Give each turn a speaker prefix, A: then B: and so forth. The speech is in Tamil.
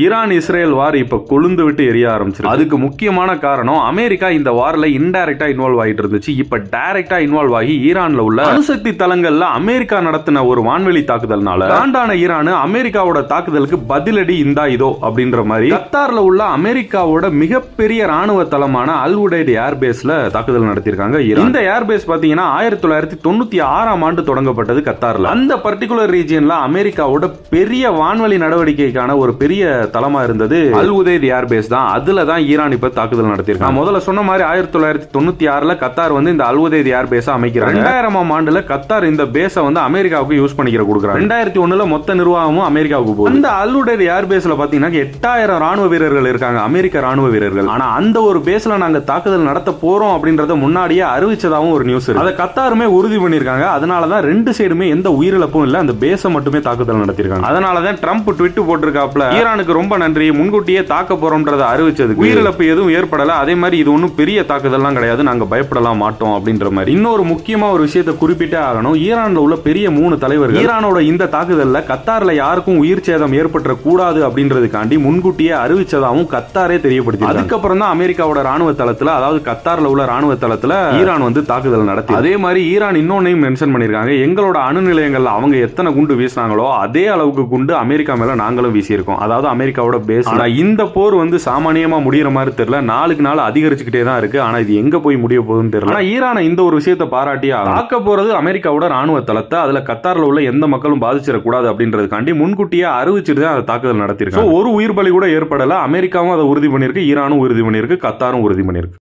A: ஈரான் இஸ்ரேல் வார் இப்ப கொழுந்து விட்டு எரிய ஆரம்பிச்சிருக்கு. அதுக்கு முக்கியமான காரணம் அமெரிக்கா இந்த வார்ல இன்டைரக்டா இன்வால்வ் ஆகிட்டு இருந்துச்சு. இப்ப டைரக்டா இன்வால்வ் ஆகி ஈரான்ல உள்ள அணுசக்தி தளங்கள்ல அமெரிக்கா நடத்தின ஒரு வான்வெளி தாக்குதல்னால காண்டான ஈரான் அமெரிக்காவோட தாக்குதலுக்கு பதிலடி இந்தா இதோ அப்படின்ற மாதிரி கத்தார்ல உள்ள அமெரிக்காவோட மிகப்பெரிய ராணுவ தளமான அல் உடைட் ஏர்பேஸ்ல தாக்குதல் நடத்திருக்காங்க. இந்த ஏர்பேஸ் பாத்தீங்கன்னா 1996ஆம் ஆண்டு தொடங்கப்பட்டது கத்தார்ல. அந்த பர்டிகுலர் ரீஜியன்ல அமெரிக்காவோட பெரிய வான்வெளி நடவடிக்கைக்கான ஒரு பெரிய தளமா இருந்தது அல் உதைத் ஏர்பேஸ் தான். அதுல தான் ஈரான் இப்ப தாக்குதல் நடத்திருக்காங்க. முதல்ல சொன்ன மாதிரி 1996ல கத்தார் வந்து இந்த அல் உதைத் ஏர்பேஸ் அமைக்கிறாங்க. 2000ஆம் ஆண்டுல கத்தார் இந்த பேஸ வந்து அமெரிக்காவுக்கு யூஸ் பண்ணிக்கிற கொடுக்குறாங்க. 2001ல மொத்த நிர்வாகமும் அமெரிக்காவுக்கு போகுது. இந்த அல் உதைத் ஏர்பேஸ்ல பாத்தீங்கன்னா 8000 ராணுவ வீரர்கள் இருக்காங்க, அமெரிக்க ராணுவ வீரர்கள். ஆனா அந்த ஒரு பேஸ்ல நாங்க தாக்குதல் நடத்த போறோம் அப்படின்றத முன்னாடியே அறிவிச்சதாவும் ஒரு நியூஸ் இருக்கு. அதை கத்தாருமே உறுதி பண்ணிருக்காங்க. அதனாலதான் ரெண்டு சைடுமே எந்த உயிரிழப்பும் இல்ல, அந்த பேஸ மட்டுமே தாக்குதல் நடத்திருக்காங்க. அதனாலதான் ட்ரம்ப் ட்வீட் போட்டிருக்காப்ல, ஈரானுக்கு ரொம்ப நன்றி, முன்கூட்டியே தாக்க போறோம்ன்றத அறிவிச்சது, உயிரிழப்பு எதுவும் ஏற்படல, அதே மாதிரி இது ஒன்றும் பெரிய தாக்குதல்லாம் கிடையாது, நாங்க பயப்படலாம் மாட்டோம் அப்படின்ற மாதிரி. இன்னொரு முக்கியமா ஒரு விஷயத்தை குறிப்பிட்டே ஆகணும். ஈரான்ல உள்ள பெரிய 3 தலைவர்கள் ஈரானோட இந்த தாக்குதல்ல கத்தார்ல யாருக்கும் உயிர் சேதம் ஏற்பட்ட கூடாது அப்படின்றதுக்காண்டி முன்கூட்டியே அறிவிச்சதாகவும் கத்தாரே தெரியப்படுத்தி, அதுக்கப்புறம் தான் அமெரிக்காவோட ராணுவ தளத்துல, அதாவது கத்தார்ல உள்ள ராணுவ தளத்துல ஈரான் வந்து தாக்குதல் நடத்தி. அதே மாதிரி ஈரான் இன்னொன்னையும் மென்ஷன் பண்ணிருக்காங்க, எங்களோட அணு நிலையங்கள்ல அவங்க எத்தனை குண்டு வீசினாங்களோ அதே அளவுக்கு குண்டு அமெரிக்கா மேல நாங்களும் வீசியிருக்கோம். அதாவது அமெரிக்காவோட பேஸ். இந்த போர் வந்து சாமானியமா முடியற மாதிரி தெரியல, நாளுக்கு நாள் அதிகரிச்சுக்கிட்டே தான் இருக்கு. ஆனா இது எங்க போய் முடிய போகுதுன்னு தெரியல. ஆனா ஈரான் இந்த ஒரு விஷயத்தை பாராட்டி தாக்க போறது அமெரிக்காவோட ராணுவ தளத்தை, அதுல கத்தார்ல உள்ள எந்த மக்களும் பாதிச்சிடக்கூடாது அப்படின்றதுக்காண்டி முன்கூட்டியே அறிவிச்சிட்டு தான் அதை தாக்குதல் நடத்திருக்காங்க. ஒரு உயிர் பலி கூட ஏற்படல. அமெரிக்காவும் அதை உறுதி பண்ணிருக்கு, ஈரானும் உறுதி பண்ணிருக்கு, கத்தாரும் உறுதி பண்ணிருக்கு.